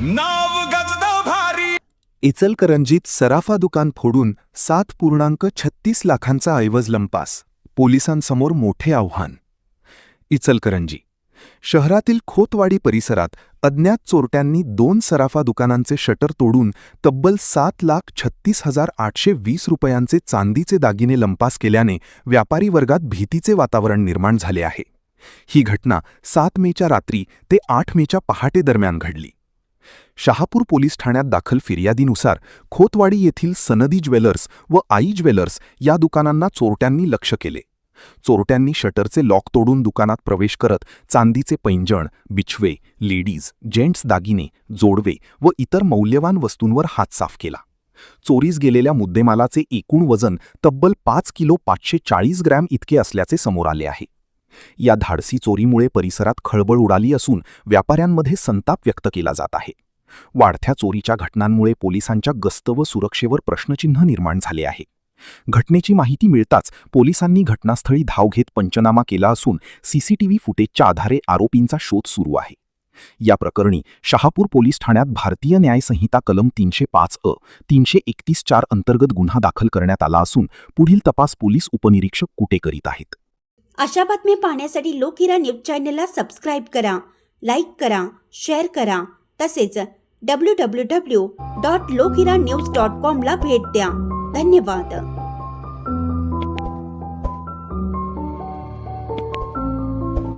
नाव गजदा भारी। इचलकरंजीत सराफा दुकान फोडून 7.36 लाखांचा ऐवज लंपास, पोलिसांसमोर मोठे आव्हान। इचलकरंजी शहरातील खोतवाडी परिसरात अज्ञात चोरट्यांनी 2 सराफा दुकानांचे शटर तोडून तब्बल 7,36,820 रुपयांचे चांदीचे दागिने लंपास केल्याने व्यापारी वर्गात भीतीचे वातावरण निर्माण झाले आहे। ही घटना 7 मेच्या रात्री ते 8 मेच्या पहाटे दरम्यान घडली। शहापूर पोलीस ठाण्यात दाखल फिर्यादीनुसार खोतवाडी येथील सनदी ज्वेलर्स व आई ज्वेलर्स या दुकानांना चोरट्यांनी लक्ष्य केले। चोरट्यांनी शटरचे लॉक तोडून दुकानात प्रवेश करत चांदीचे पैंजण, बिछवे, लेडीज, जेंट्स दागिने, जोडवे व इतर मौल्यवान वस्तूंवर हात साफ केला। चोरीस गेलेल्या मुद्देमालाचे एकूण वजन तब्बल 5 किलो 540 ग्रॅम इतके असल्याचे समोर आले आहे। या धाडसी चोरीमुळे परिसरात खळबळ उडाली असून व्यापाऱ्यांमध्ये संताप व्यक्त केला जात आहे। वाढत्या चोरीच्या घटनांमुळे पोलिसांच्या गस्त व सुरक्षेवर प्रश्नचिन्ह निर्माण झाले आहे। घटनेची माहिती मिळताच पोलिसांनी घटनास्थळी धाव घेत पंचनामा केला असून सीसीटीव्ही फुटेजच्या आधारे आरोपींचा शोध सुरू आहे। या प्रकरणी शहापूर पोलीस ठाण्यात भारतीय न्याय संहिता कलम 305 अ 331-4 अंतर्गत गुन्हा दाखल करण्यात आला असून पुढील तपास पोलीस उपनिरीक्षक कुटे करीत आहेत। अशा बातम्या पाहण्यासाठी लोकहिरा न्यूज चॅनलला सबस्क्राईब करा, लाईक करा, शेअर करा, तसेच www.lokiranews.com ला भेट द्या। धन्यवाद।